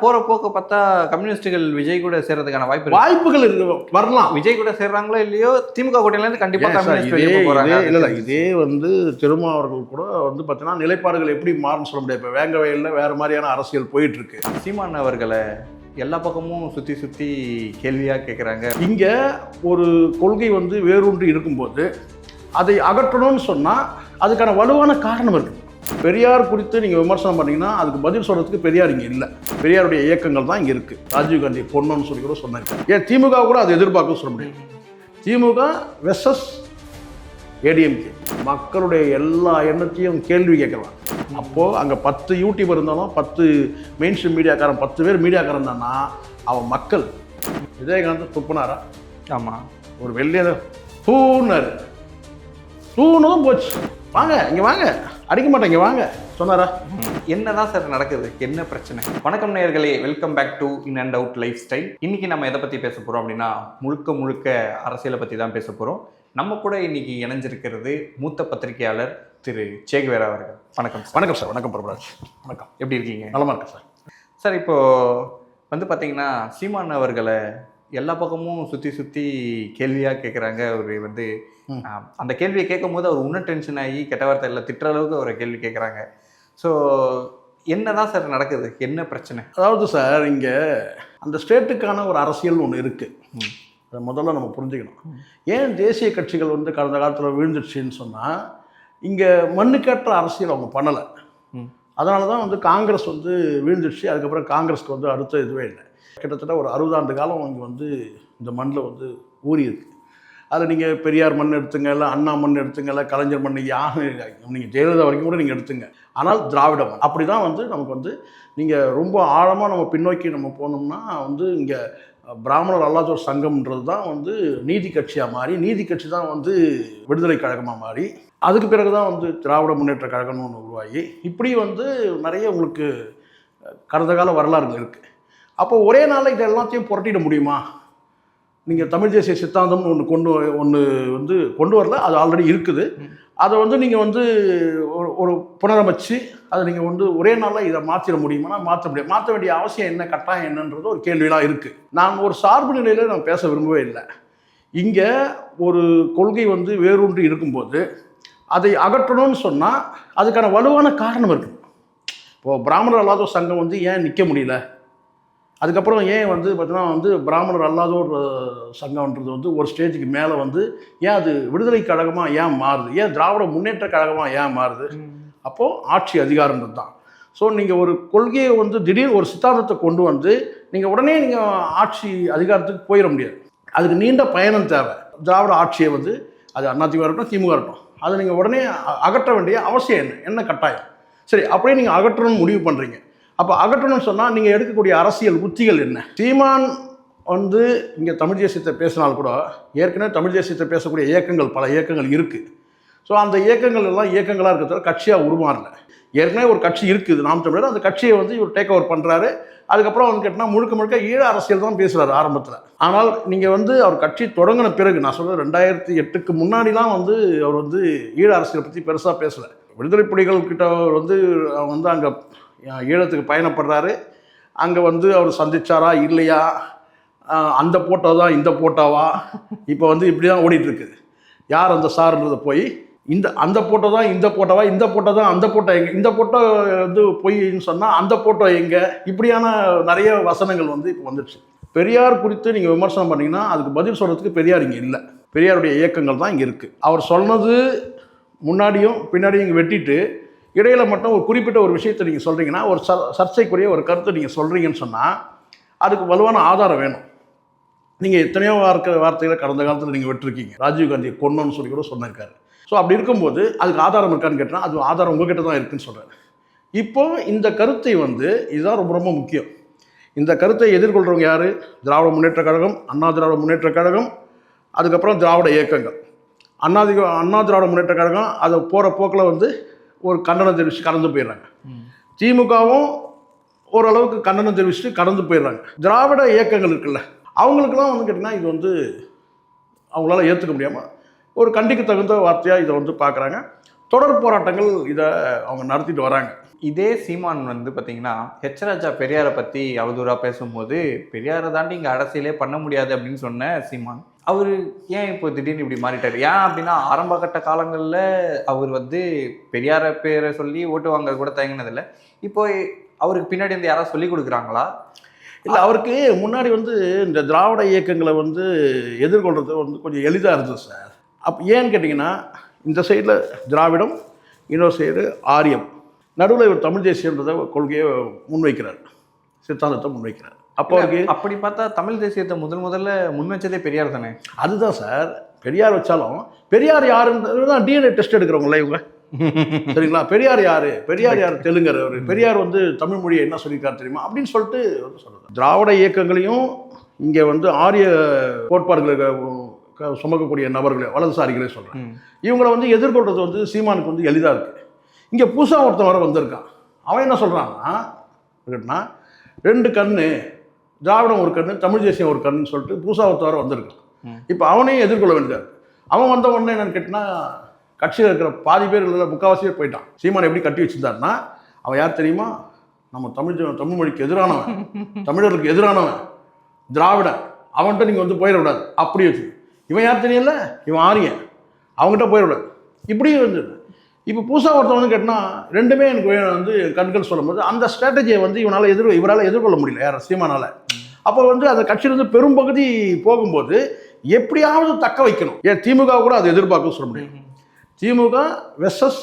போற போக்க பார்த்தா கம்யூனிஸ்டுகள் விஜய் கூட சேர்றதுக்கான வாய்ப்புகள் வரலாம். விஜய் கூட சேர்றாங்களோ இல்லையோ, திமுக கூட்டணியில இருந்து கண்டிப்பா கம்யூனிஸ்ட் இதே வெளியே போறாங்க. இல்ல இதே திருமாவர்கள் கூட பார்த்தீங்கன்னா நிலைப்பாடுகள் எப்படி மாறும்னு சொல்ல முடியாது. இப்போ வேங்க வயல்ல வேற மாதிரியான அரசியல் போயிட்டு இருக்கு. சீமான் அவர்களை எல்லா பக்கமும் சுத்தி சுத்தி கேள்வியா கேட்குறாங்க. இங்க ஒரு கொள்கை வேரூன்றி இருக்கும்போது அதை அகற்றணும்னு சொன்னா அதுக்கான வலுவான காரணம் இருக்கு. பெரியார் குறித்து நீங்கள் விமர்சனம் பண்ணீங்கன்னா அதுக்கு பதில் சொல்கிறதுக்கு பெரியார் இங்கே இல்லை. பெரியாருடைய இயக்கங்கள் தான் இங்கே இருக்குது. ராஜீவ்காந்தி பொண்ணுன்னு சொல்லி கூட சொன்னாங்க. ஏன் திமுக கூட அது எதிர்பார்க்க சொல்ல முடியும். திமுக வெர்சஸ் ஏடிஎம்கே மக்களுடைய எல்லா எண்ணத்தையும் கேள்வி கேட்கலாம். அப்போது அங்கே 10 யூடியூபர் இருந்தாலும் 10 மெயின் ஸ்ட்ரீம் மீடியாக்காரன் 10 பேர் மீடியாக்காரன் இருந்தான்னா அவன் மக்கள் விஜயகாந்த் துப்புனாரா? ஆமாம், ஒரு வெள்ளைய தூணர் தூணதும் போச்சு. வாங்க இங்கே வாங்க, அடிக்க மாட்டேங்க வாங்க சொன்னாரா? என்னதான் சார் நடக்குது? என்ன பிரச்சனை? வணக்கம் நேயர்களே, welcome back to in and out lifestyle. இன்னைக்கு நம்ம எதை பற்றி பேச போகிறோம் அப்படின்னா, முழுக்க அரசியலை பற்றி தான் பேச போகிறோம். நம்ம கூட இன்னைக்கு இணைஞ்சிருக்கிறது மூத்த பத்திரிகையாளர் திரு சேகுவேரா அவர்கள். வணக்கம் சார். வணக்கம் சார். வணக்கம் பிரபராஜ். வணக்கம். எப்படி இருக்கீங்க? நலமா இருக்கேன் சார். சார், இப்போது பார்த்தீங்கன்னா சீமான் அவர்களை எல்லா பக்கமும் சுற்றி கேள்வியாக கேட்குறாங்க. அவர் அந்த கேள்வியை கேட்கும் போது அவர் இன்னும் டென்ஷன் ஆகி கெட்ட வார்த்தை இல்லை திட்டுற அளவுக்கு ஒரு கேள்வி கேட்குறாங்க. ஸோ என்னதான் சார் நடக்குது? என்ன பிரச்சனை? அதாவது சார், இங்கே அந்த ஸ்டேட்டுக்கான ஒரு அரசியல் ஒன்று இருக்குது. அதை முதல்ல நம்ம புரிஞ்சுக்கணும். ஏன் தேசிய கட்சிகள் கடந்த காலத்தில் விழுந்துடுச்சின்னு சொன்னால், இங்கே மண்ணுக்கேற்ற அரசியல் அவங்க பண்ணலை. அதனால தான் காங்கிரஸ் விழுந்துடுச்சு. அதுக்கப்புறம் காங்கிரஸ்க்கு அடுத்த இதுவே இல்லை. கிட்டத்தட்ட ஒரு 60 ஆண்டு காலம் இங்கே இந்த மண்ணில் ஊறி இருக்கு. அதில் நீங்கள் பெரியார் மண் எடுத்துங்க, இல்லை அண்ணா மண் எடுத்துங்க, இல்லை கலைஞர் மண், நீங்கள் ஜெயலலிதா வரைக்கும் கூட நீங்கள் எடுத்துங்க. ஆனால் திராவிட மண் அப்படி தான் நமக்கு நீங்கள் ரொம்ப ஆழமாக நம்ம பின்னோக்கி நம்ம போனோம்னா இங்கே பிராமணர் அல்லாதோர் சங்கம்ன்றது தான் நீதி கட்சியாக மாறி, நீதி கட்சி தான் விடுதலை கழகமாக மாறி, அதுக்கு பிறகு தான் திராவிட முன்னேற்ற கழகம்னு ஒன்று உருவாகி, இப்படி நிறைய உங்களுக்கு கடந்த கால வரலாறுகள் இருக்குது. அப்போ ஒரே நாளில் இதை எல்லாத்தையும் புரட்டிட முடியுமா? நீங்கள் தமிழ் தேசிய சித்தாந்தம்னு ஒன்று கொண்டு வரல, அது ஆல்ரெடி இருக்குது. அதை நீங்கள் ஒரு புனரமைச்சு அதை நீங்கள் ஒரே நாளில் இதை மாற்றிட முடியுமானா மாற்ற முடியும். மாற்ற வேண்டிய அவசியம் என்ன, கட்டாயம் என்னன்றது ஒரு கேள்வியெலாம் இருக்குது. நான் ஒரு சார்பு நிலையில் நான் பேச விரும்பவே இல்லை. இங்கே ஒரு கொள்கை வேரூன்றி இருக்கும்போது அதை அகற்றணும்னு சொன்னால் அதுக்கான வலுவான காரணம் இருக்குது. இப்போது பிராமணர் அல்லாத சங்கம் ஏன் நிற்க முடியல? அதுக்கப்புறம் ஏன் பார்த்தீங்கன்னா பிராமணர் அல்லாதோர் சங்கம்ன்றது ஒரு ஸ்டேஜுக்கு மேலே ஏன் அது விடுதலை கழகமாக ஏன் மாறுது? ஏன் திராவிட முன்னேற்ற கழகமாக ஏன் மாறுது? அப்போது ஆட்சி அதிகாரம்ன்றது தான். ஸோ நீங்கள் ஒரு கொள்கையை திடீர் ஒரு சித்தாந்தத்தை கொண்டு நீங்கள் உடனே நீங்கள் ஆட்சி அதிகாரத்துக்கு போயிட முடியாது. அதுக்கு நீண்ட பயணம் தேவை. திராவிட ஆட்சியை அது அதிமுக இருக்கட்டும், திமுக இருக்கட்டும், அதை நீங்கள் உடனே அகற்ற வேண்டிய அவசியம் என்ன கட்டாயம்? சரி, அப்படியே நீங்கள் அகற்றணும்னு முடிவு பண்ணுறீங்க. அப்போ அகற்றணும்னு சொன்னால் நீங்கள் எடுக்கக்கூடிய அரசியல் உத்திகள் என்ன? சீமான் இங்கே தமிழ் தேசியத்தை பேசினால் கூட ஏற்கனவே தமிழ் தேசியத்தை பேசக்கூடிய இயக்கங்கள் பல இயக்கங்கள் இருக்குது. ஸோ அந்த இயக்கங்கள் எல்லாம் இயக்கங்களாக இருக்கிற கட்சியாக உருமாறல. ஏற்கனவே ஒரு கட்சி இருக்குது, நாம் தமிழர். அந்த கட்சியை இவர் டேக் ஓவர் பண்ணுறாரு. அதுக்கப்புறம் கேட்டால் முழுக்க ஈழ அரசியல் தான் பேசுகிறாரு ஆரம்பத்தில். ஆனால் நீங்கள் அவர் கட்சி தொடங்கின பிறகு, நான் சொல்கிறது 2008க்கு முன்னாடிலாம் அவர் ஈழ அரசியலை பற்றி பெருசாக பேசலை. விடுதலை புலிகள் கிட்ட அவர் அங்கே ஈழத்துக்கு பயணப்படுறாரு. அங்கே அவர் சந்திச்சாரா இல்லையா, அந்த போட்டோ தான் இந்த போட்டோவா, இப்போ இப்படி தான் ஓடிட்டுருக்குது. யார் அந்த சார்ன்றதை போய் அந்த போட்டோ தான் இந்த போட்டோவா, இந்த போட்டோ தான் அந்த போட்டோ எங்கே, இந்த போட்டோ பொய்ன்னு சொன்னால் அந்த போட்டோ எங்கே, இப்படியான நிறைய வசனங்கள் இப்போ வந்துடுச்சு. பெரியார் குறித்து நீங்கள் விமர்சனம் பண்ணிங்கன்னா அதுக்கு பதில் சொல்கிறதுக்கு பெரியார் இங்கே இல்லை. பெரியாருடைய இயக்கங்கள் தான் இங்கே இருக்குது. அவர் சொன்னது முன்னாடியும் பின்னாடியும் இங்கே வெட்டிட்டு இடையில மட்டும் ஒரு குறிப்பிட்ட ஒரு விஷயத்தை நீங்கள் சொல்கிறீங்கன்னா, ஒரு சர்ச்சைக்குரிய ஒரு கருத்தை நீங்கள் சொல்கிறீங்கன்னு சொன்னால் அதுக்கு வலுவான ஆதாரம் வேணும். நீங்கள் எத்தனையோ வார்த்தைகளை கடந்த காலத்தில் நீங்கள் விட்டுருக்கீங்க. ராஜீவ்காந்தி கொன்னோன்னு சொல்லி கூட சொன்னிருக்காரு. ஸோ அப்படி இருக்கும்போது அதுக்கு ஆதாரம் இருக்கான்னு கேட்டால் அது ஆதாரம் உங்ககிட்ட தான் இருக்குதுன்னு சொல்கிறாரு. இப்போது இந்த கருத்தை இதுதான் ரொம்ப முக்கியம். இந்த கருத்தை எதிர்கொள்கிறவங்க யார்? திராவிட முன்னேற்ற கழகம், அண்ணா திராவிட முன்னேற்ற கழகம், அதுக்கப்புறம் திராவிட இயக்கங்கள். அண்ணா திராவிட முன்னேற்ற கழகம் அதை போகிற போக்கில் ஒரு கண்டனம் தெரிவித்து கடந்து போயிடுறாங்க. திமுகவும் ஓரளவுக்கு கண்டனம் தெரிவிச்சுட்டு கடந்து போயிடுறாங்க. திராவிட இயக்கங்கள் இருக்குல்ல, அவங்களுக்கெல்லாம் கேட்டிங்கன்னா இது அவங்களால ஏற்றுக்க முடியாமல் ஒரு கண்டிக்கு தகுந்த வார்த்தையாக இதை பார்க்குறாங்க. தொடர் போராட்டங்கள் இதை அவங்க நடத்திட்டு வராங்க. இதே சீமான் வந்து பார்த்தீங்கன்னா ராஜா பெரியாரை பற்றி அவதூறாக பேசும்போது பெரியாரை தாண்டி இங்கே அரசியலே பண்ண முடியாது அப்படின்னு சொன்ன சீமான் அவர் ஏன் இப்போ திடீர்னு இப்படி மாறிட்டார்? ஏன் அப்படின்னா ஆரம்ப கட்ட காலங்களில் அவர் வந்து பெரியார பேரை சொல்லி ஓட்டு வாங்க கூட தயங்கினதில்லை. இப்போ அவருக்கு பின்னாடி வந்து யாராவது சொல்லி கொடுக்குறாங்களா? இல்லை, அவருக்கு முன்னாடி வந்து இந்த திராவிட இயக்கங்களை வந்து எதிர்கொள்கிறது வந்து கொஞ்சம் எளிதாக இருந்தது சார். ஏன்னு கேட்டிங்கன்னா இந்த சைடில் திராவிடம், இன்னொரு சைடு ஆரியம், நடுவில் இவர் தமிழ் தேசியன்றதை கொள்கையை முன்வைக்கிறார், சித்தாந்தத்தை முன்வைக்கிறார். அப்போ அவருக்கு அப்படி பார்த்தா தமிழ் தேசியத்தை முதல்ல முன் வச்சதே பெரியார் தானே. அதுதான் சார், பெரியார் வச்சாலும் பெரியார் யாருன்றது தான் டிஎன்ஏ டெஸ்ட் எடுக்கிறவங்கள இவங்க, சரிங்களா? பெரியார் யாரு? பெரியார் யார்? தெலுங்கர் அவர். பெரியார் வந்து தமிழ் மொழியை என்ன சொல்லியிருக்காரு தெரியுமா அப்படின்னு சொல்லிட்டு சொல்றது. திராவிட இயக்கங்களையும் இங்கே வந்து ஆரிய கோட்பாடுகளை சுமக்கக்கூடிய நபர்களை, வலதுசாரிகளே சொல்கிறேன், இவங்களை வந்து எதிர்கொள்றது வந்து சீமானுக்கு வந்து எளிதாக இருக்குது. இங்கே புதுசாக ஒருத்தன் வர வந்திருக்கான். அவன் என்ன சொல்கிறான்னா, ரெண்டு கண்ணு, திராவிடம் ஒரு கண்ணு, தமிழ் தேசியம் ஒரு கண்ணுன்னு சொல்லிட்டு புதுசாக ஒருத்தன் வர வந்திருக்கான். இப்போ அவனையும் எதிர்கொள்ள வேண்டியது. அவன் வந்த உடனே என்னன்னு கேட்டினா, கட்சியில் இருக்கிற பாதி பேர் இல்லை, முக்கால்வாசி பேர் போயிட்டான். சீமானை எப்படி கட்டி வச்சுருந்தாருன்னா, அவன் யார் தெரியுமா? நம்ம தமிழ் மொழிக்கு எதிரானவன், தமிழர்களுக்கு எதிரானவன், திராவிடன், அவன்கிட்ட நீங்கள் வந்து போயிடக்கூடாது அப்படி வச்சு. இவன் யார் தெரியல, இவன் ஆரியன், அவங்ககிட்ட போயிடக்கூடாது இப்படியும் வந்து. இப்போ புதுசாக ஒருத்தன் வந்து கேட்டால் ரெண்டுமே எனக்கு வந்து கண்கள் சொல்லும்போது அந்த ஸ்ட்ராட்டஜியை வந்து இவரால் எதிர்கொள்ள முடியல, யார்? சீமானால். அப்போ வந்து அந்த கட்சியிலிருந்து பெரும்பகுதி போகும்போது எப்படியாவது தக்க வைக்கணும். ஏன் திமுக கூட அதை எதிர்பார்க்க சொல்ல முடியும். Thimuka versus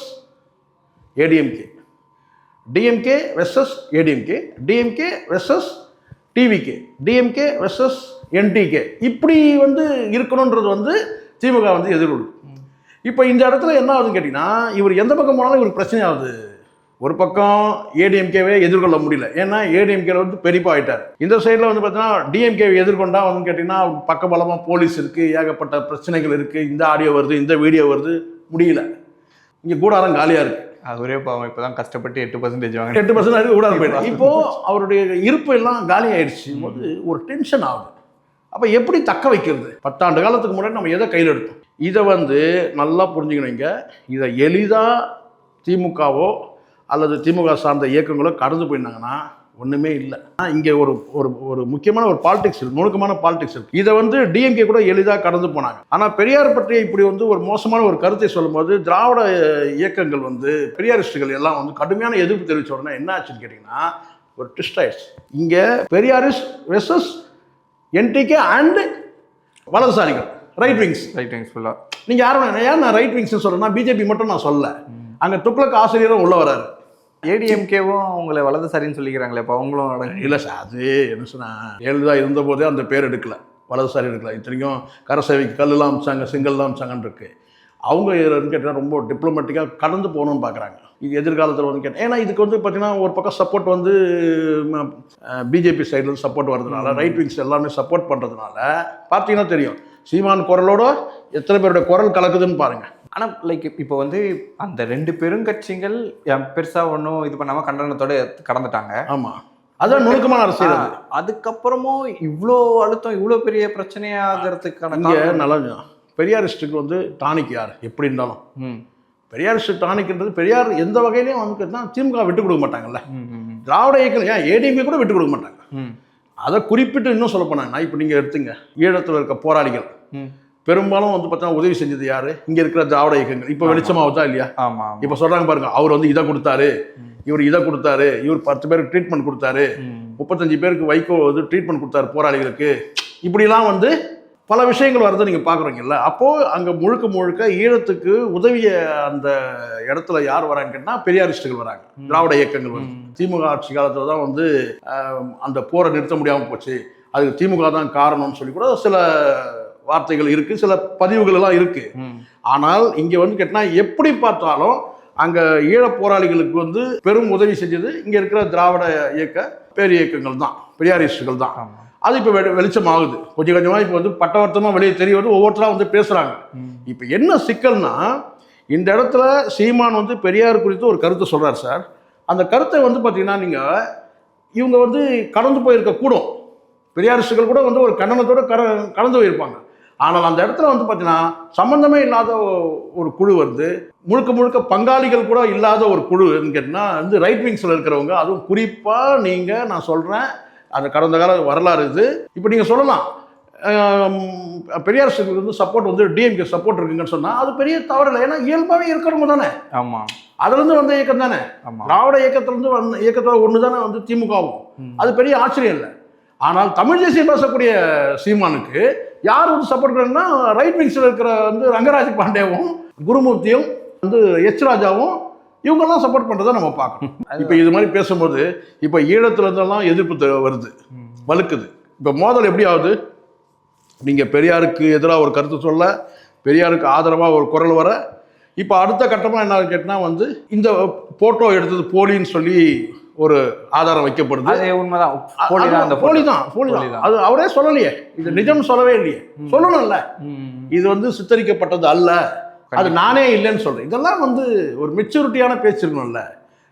ADMK, DMK versus ADMK, DMK versus TVK, DMK versus NTK, இப்படி வந்து இருக்கணுன்றது வந்து திமுக வந்து எதிர்கொள்ளும். இப்போ இந்த இடத்துல என்ன ஆகுதுன்னு கேட்டிங்கன்னா, இவர் எந்த பக்கம் போனாலும் இவருக்கு பிரச்சனை ஆகுது. ஒரு பக்கம் ஏடிஎம்கேவே எதிர்கொள்ள முடியல, ஏன்னா ஏடிஎம்கே வந்து பெரியப்பா ஆகிட்டார். இந்த சைடில் வந்து பார்த்தீங்கன்னா டிஎம்கேவை எதிர்கொண்டா வந்து கேட்டிங்கன்னா பக்கபலமாக போலீஸ் இருக்குது, ஏகப்பட்ட பிரச்சனைகள் இருக்குது, இந்த ஆடியோ வருது, இந்த வீடியோ வருது, முடியல. இங்கே கூடாரம் காலியாக இருக்குது. அவரே பாவம் இப்போ தான் கஷ்டப்பட்டு 8% வாங்க, 8% கூடாரம் போயிடுது. இப்போது அவருடைய இருப்பு எல்லாம் காலி ஆயிடுச்சு போது ஒரு டென்ஷன் ஆகுது. அப்போ எப்படி தக்க வைக்கிறது? 10 ஆண்டு காலத்துக்கு முன்னாடி நம்ம எதை கையில் எடுத்தோம்? இதை வந்து நல்லா புரிஞ்சுக்கணுங்க. இதை எளிதாக திமுகவோ அல்லது திமுக சார்ந்த இயக்கங்களோ கடந்து போயிருந்தாங்கன்னா ஒன்றுமே இல்லை. இங்கே ஒரு ஒரு ஒரு முக்கியமான ஒரு பாலிடிக்ஸ் இருக்குது, நுணுக்கமான பாலிடிக்ஸ் இருக்குது. இதை வந்து டிஎம்கே கூட எளிதாக கடந்து போனாங்க. ஆனால் பெரியார் பற்றி இப்படி வந்து ஒரு மோசமான ஒரு கருத்தை சொல்லும்போது திராவிட இயக்கங்கள் வந்து பெரியாரிஸ்டுகள் எல்லாம் வந்து கடுமையான எதிர்ப்பு தெரிவித்த உடனே என்ன ஆச்சுன்னு கேட்டிங்கன்னா ஒரு ட்விஸ்ட் ஆயிடுச்சு. இங்கே பெரியாரிஸ்ட் வெர்சஸ் என்டிகே அண்ட் வலதுசாரிகள், ரைட் விங்ஸ் ஃபுல்லாக. நீங்கள் யாரும் நான் ரைட் விங்ஸ்னு சொல்கிறேன்னா பிஜேபி மட்டும் நான் சொல்ல, அங்கே துக்ளக் ஆசிரியரும் உள்ள வராரு. ஏடிஎம்கேவும் அவங்கள வலதுசாரின்னு சொல்லிக்கிறாங்களே, இப்போ அவங்களும் இல்லை சார், அது என்ன சொன்னால் எழுதா இருந்தபோதே அந்த பேர் எடுக்கல, வலதுசாரி எடுக்கல. இத்தனைக்கும் கரசேவைக்கு கல்லெல்லாம் அமிச்சாங்க, செங்கல்லாம் அமிச்சாங்கன்னு இருக்கு. அவங்க இதுன்னு கேட்டால் ரொம்ப டிப்ளமேட்டிக்காக கடந்து போகணும்னு பார்க்குறாங்க. இது எதிர்காலத்தில் வந்து கேட்டேன். ஏன்னா இதுக்கு வந்து பார்த்தீங்கன்னா ஒரு பக்கம் சப்போர்ட் வந்து பிஜேபி சைடில் சப்போர்ட் வர்றதுனால, ரைட் விங்ஸ் எல்லாமே சப்போர்ட் பண்ணுறதுனால பார்த்தீங்கன்னா தெரியும் சீமான் குரலோட எத்தனை பேருடைய குரல் கலக்குதுன்னு பாருங்கள். ஆனால் லைக் இப்போ வந்து அந்த 2 பெருங்கட்சிகள் பெருசாக ஒன்றும் இது பண்ணாமல் கண்டனத்தோடு கடந்துட்டாங்க. ஆமாம், அதுதான் நுணுக்கமான அரசியல். அதுக்கப்புறமும் இவ்வளோ அழுத்தம், இவ்வளோ பெரிய பிரச்சனையாகிறதுக்கான நல்லா பெரியாரிஸ்டுக்கு வந்து டானிக் யார்? எப்படி இருந்தாலும் பெரியாரிஸ்ட் டானிக்ன்றது பெரியார் எந்த வகையிலையும் வந்து கேட்டால் திமுக விட்டு கொடுக்க மாட்டாங்கல்ல, திராவிட இயக்கம் ஏன் ஏடிஎம்கே கூட விட்டு கொடுக்க மாட்டாங்க. அதை குறிப்பிட்டு இன்னும் சொல்ல போனாங்கன்னா இப்போ நீங்கள் எடுத்துங்க, ஈழத்தில் இருக்க போராளிகள் பெரும்பாலும் வந்து பார்த்தீங்கன்னா உதவி செஞ்சது யாரு? இங்கே இருக்கிற திராவிட இயக்கங்கள். இப்போ வெளிச்சமாவதா இல்லையா? ஆமாம். இப்போ சொல்கிறாங்க பாருங்க, அவர் வந்து இதை கொடுத்தாரு, இவர் இதை கொடுத்தாரு, இவர் 10 பேருக்கு ட்ரீட்மெண்ட் கொடுத்தாரு, 35 பேருக்கு வைகோ வந்து ட்ரீட்மெண்ட் கொடுத்தாரு போராளிகளுக்கு, இப்படிலாம் வந்து பல விஷயங்கள் வரதை நீங்கள் பார்க்குறீங்கல்ல. அப்போது அங்கே முழுக்க ஈழத்துக்கு உதவிய அந்த இடத்துல யார் வராங்கன்னு கேட்டால் பெரியாரிஸ்டுகள் வராங்க, திராவிட இயக்கங்கள் வந்து. திமுக ஆட்சி காலத்தில் தான் வந்து அந்த போரை நிறுத்த முடியாமல் போச்சு, அதுக்கு திமுக தான் காரணம்னு சொல்லி கூட சில வார்த்தைகள் இருக்குது, சில பதிவுகள் எல்லாம் இருக்குது. ஆனால் இங்கே வந்து கேட்டால் எப்படி பார்த்தாலும் அங்கே ஈழ போராளிகளுக்கு வந்து பெரும் உதவி செஞ்சது இங்கே இருக்கிற திராவிட இயக்க பேர் இயக்கங்கள் தான், பெரியாரிஸ்டுகள் தான். அது இப்போ வெளிச்சமாகுது கொஞ்சம் கொஞ்சமாக. இப்போ வந்து பட்டவர்த்தமாக வெளியே தெரிய வந்து ஒவ்வொருத்தராக வந்து பேசுகிறாங்க. இப்போ என்ன சிக்கல்னா, இந்த இடத்துல சீமான் வந்து பெரியார் குறித்து ஒரு கருத்தை சொல்கிறார் சார். அந்த கருத்தை வந்து பார்த்தீங்கன்னா நீங்கள் இவங்க வந்து கடந்து போயிருக்க கூடும், பெரியாரிஸ்டுகள் கூட வந்து ஒரு கண்டனத்தோடு கடந்து போயிருப்பாங்க. ஆனால் அந்த இடத்துல வந்து பார்த்தீங்கன்னா சம்மந்தமே இல்லாத ஒரு குழு வருது, முழுக்க முழுக்க பங்காளிகள் கூட இல்லாத ஒரு குழு கேட்டிங்கன்னா வந்து ரைட் விங்ஸில் இருக்கிறவங்க, அதுவும் குறிப்பாக நீங்கள் நான் சொல்கிறேன் அது கடந்த கால வரலாறு இது. இப்போ நீங்கள் சொல்லலாம் பெரியார் வந்து சப்போர்ட் வந்து டிஎம்கே சப்போர்ட் இருக்குங்கன்னு சொன்னால் அது பெரிய தவறு இல்லை. ஏன்னா இயல்பாகவே இருக்கிறவங்க தானே. ஆமாம், அதுலேருந்து வந்த இயக்கம் தானே. திராவிட இயக்கத்திலிருந்து வந்த இயக்கத்தோட ஒன்று தானே வந்து திமுகவும். அது பெரிய ஆச்சரியம் இல்லை. ஆனால் தமிழ் தேசியம் பேசக்கூடிய சீமானுக்கு யார் வந்து சப்போர்ட் பண்ணுறதுன்னா ரைட் விங்ஸில் இருக்கிற வந்து ரங்கராஜ் பாண்டேவும் குருமூர்த்தியும் வந்து எச் ராஜாவும் இவங்கெல்லாம் சப்போர்ட் பண்ணுறதை நம்ம பார்க்கணும். இப்போ இது மாதிரி பேசும்போது இப்போ ஈழத்துல இருந்தெல்லாம் எதிர்ப்பு வருது, வலுக்குது. இப்போ மோதல் எப்படி ஆகுது? நீங்கள் பெரியாருக்கு எதிராக ஒரு கருத்து சொல்ல, பெரியாருக்கு ஆதரவாக ஒரு குரல் வர, இப்போ அடுத்த கட்டமாக என்ன கேட்டால் வந்து இந்த போட்டோ எடுத்தது போலின்னு சொல்லி ஒரு ஆதாரம் வைக்கப்படுது. அது உண்மைதான், போலி தான். அது அவரே சொல்லலையே, இது நிஜம் சொல்லவே இல்லையே. சொல்லணும்ல, இது வந்து சித்தரிக்கப்பட்டது அல்ல, அது நானே இல்லைன்னு சொல்றேன். இதெல்லாம் வந்து ஒரு மெச்சூரிட்டியான பேச்சு இருக்கணும்ல.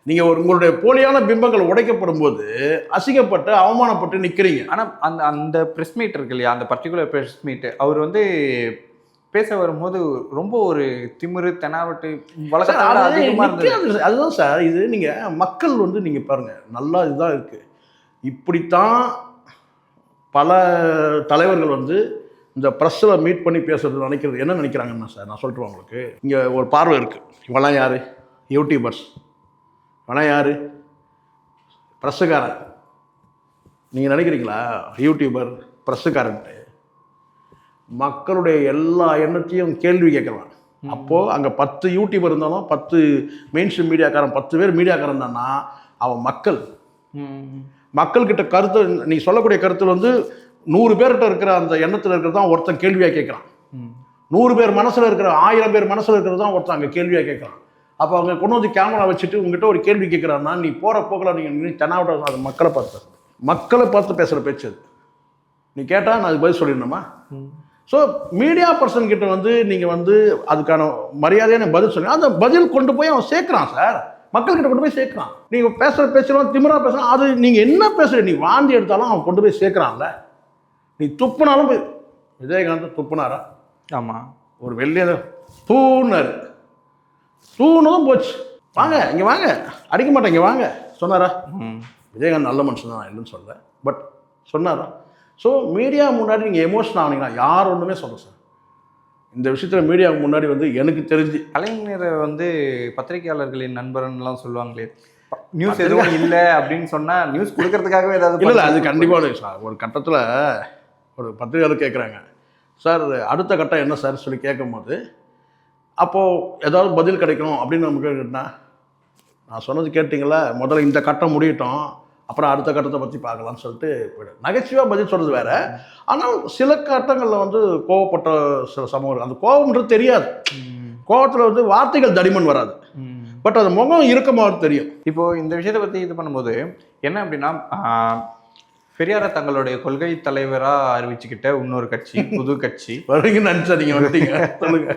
நீங்கள் உங்களுடைய போலியான பிம்பங்கள் உடைக்கப்படும் போது அசிங்கப்பட்டு அவமானப்பட்டு நிற்கிறீங்க. ஆனால் அந்த ப்ரெஸ் மீட் இருக்கு இல்லையா, அந்த பர்டிகுலர் ப்ரெஸ் மீட் அவர் வந்து பேச வரும்போது ரொம்ப ஒரு திமிரு தெனாவட்டு வழக்கத்தால் அதிகமாக இருந்தது. அதுதான் சார், இது நீங்கள் மக்கள் வந்து நீங்கள் பாருங்கள் நல்லா இதுதான் இருக்குது. இப்படித்தான் பல தலைவர்கள் வந்து இந்த ப்ரெஸ்ஸில் மீட் பண்ணி பேசுறது நினைக்கிறது என்ன நினைக்கிறாங்கன்னா சார், நான் சொல்லிட்டு உங்களுக்கு இங்கே ஒரு பார்வை இருக்குது. இவெல்லாம் யார்? யூடியூபர்ஸ். இவெல்லாம் யார்? ப்ரெஸ்ஸுக்காரன். நீங்கள் நினைக்கிறீங்களா யூடியூபர் ப்ரெஸ்ஸுக்காரன்ட்டு மக்களுடைய எல்லா எண்ணத்தையும் கேள்வி கேட்கலாம். அப்போது அங்கே 10 யூடியூபர் இருந்தாலும் 10 மெயின் ஸ்ட்ரீம் மீடியாக்காரன் 10 பேர் மீடியாக்காரன் தானா அவன் மக்கள்கிட்ட கருத்து நீ சொல்லக்கூடிய கருத்தில் வந்து 100 பேர்கிட்ட இருக்கிற அந்த எண்ணத்தில் இருக்கிறது தான் ஒருத்தன் கேள்வியாக கேட்குறான். 100 பேர் மனசில் இருக்கிற 1000 பேர் மனசில் இருக்கிறது தான் ஒருத்தன் அங்கே கேள்வியாக கேட்குறான். அப்போ அவங்க கொண்டு வந்து கேமரா வச்சுட்டு உங்ககிட்ட ஒரு கேள்வி கேட்குறான்னா நீ போகிற போக்கில் நீங்கள் தென்னாவட்ட அது மக்களை பார்த்து பேசுகிற பேச்சு அது. நீ கேட்டால் நான் அதுக்கு பதில் சொல்லிடணுமா? ஸோ மீடியா பர்சன் கிட்ட வந்து நீங்கள் வந்து அதுக்கான மரியாதையான பதில் சொன்னீங்க, அந்த பதில் கொண்டு போய் அவன் சேர்க்குறான் சார், மக்கள்கிட்ட கொண்டு போய் சேர்க்குறான். நீங்கள் பேசுகிற பேசலாம் திமிரா பேசலாம், அது நீங்கள் என்ன பேசுகிற நீ வாந்தி எடுத்தாலும் அவன் கொண்டு போய் சேர்க்குறான்ல. நீ துப்புனாலும் போய் விஜயகாந்த் துப்புனாரா? ஆமாம், ஒரு வெள்ளிய தூணார், தூணதும் போச்சு. வாங்க இங்கே வாங்க, அடிக்க மாட்டேன் இங்கே வாங்க சொன்னாரா? விஜயகாந்த் நல்ல மனுஷன் தான், இல்லைன்னு சொல்ல, பட் சொன்னாரா? ஸோ மீடியா முன்னாடி நீங்கள் எமோஷன் ஆனீங்கன்னா யார் ஒன்றுமே சொல்ல சார். இந்த விஷயத்தில் மீடியாவுக்கு முன்னாடி வந்து எனக்கு தெரிஞ்சு கலைஞரை வந்து பத்திரிகையாளர்களின் நண்பர்லாம் சொல்லுவாங்களே, நியூஸ் எதுவும் இல்லை அப்படின்னு சொன்னால் நியூஸ் கொடுக்கறதுக்காகவே ஏதாவது இல்லை. அது கண்டிப்பாக சார் ஒரு கட்டத்தில் ஒரு பத்திரிகையாளர் கேட்குறாங்க, சார் அடுத்த கட்டம் என்ன சார் சொல்லி கேட்கும்போது அப்போது ஏதாவது பதில் கிடைக்கணும் அப்படின்னு நமக்கு கேட்டால் நான் சொன்னது கேட்டிங்களா, முதல்ல இந்த கட்டம் முடியட்டும் அப்புறம் அடுத்த கட்டத்தை பற்றி பார்க்கலாம்னு சொல்லிட்டு போய்டும். நகைச்சுவாக பதில் சொல்கிறது வேறு. ஆனால் சில கட்டங்களில் வந்து கோவப்பட்ட சில சமூகம் அந்த கோபம்ன்றது தெரியாது. கோபத்தில் வந்து வார்த்தைகள் தடிமன் வராது, பட் அது முகம் இருக்கமாக தெரியும். இப்போது இந்த விஷயத்தை பற்றி இது பண்ணும்போது என்ன அப்படின்னா, பெரியாரை தங்களுடைய கொள்கை தலைவராக அறிவிச்சுக்கிட்ட இன்னொரு கட்சி, புது கட்சி வருவீங்கன்னு நினச்சா நீங்கள் வந்துட்டீங்க சொல்லுங்க.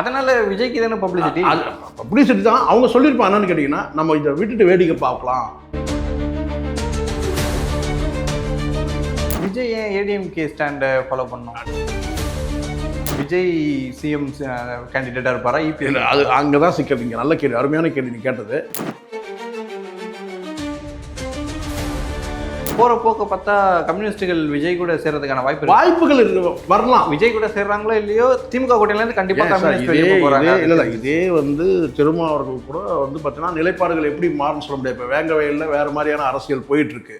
அதனால விஜய்க்கு தானே பப்ளிசிட்டி. அது பப்ளிசிட்டி தான். அவங்க சொல்லியிருப்பாங்க என்னன்னு கேட்டிங்கன்னா, நம்ம இதை விட்டுட்டு வேடிக்கை பார்க்கலாம். விஜய் ஏன் ஏடிஎம்கே ஸ்டாண்டை ஃபாலோ பண்ணோம்? விஜய் சிஎம் கேண்டிடேட்டாக இருப்பாரா? அது அங்கே தான் சிக்கிறீங்க. நல்ல கேள்வி, அருமையான கேள்வி நீ கேட்டது. போகிற போக்க பார்த்தா கம்யூனிஸ்டுகள் விஜய் கூட சேர்றதுக்கான வாய்ப்புகள் வரலாம். விஜய் கூட சேர்றாங்களோ இல்லையோ, திமுக கூட்டணிலேருந்து கண்டிப்பாக கம்யூனிஸ்ட். இல்லை இதே வந்து திருமாவர்கள் கூட வந்து பார்த்தீங்கன்னா நிலைப்பாடுகள் எப்படி மாறும்னு சொல்ல முடியாது. இப்போ வேங்க வயலில் வேறு மாதிரியான அரசியல் போயிட்டுருக்கு.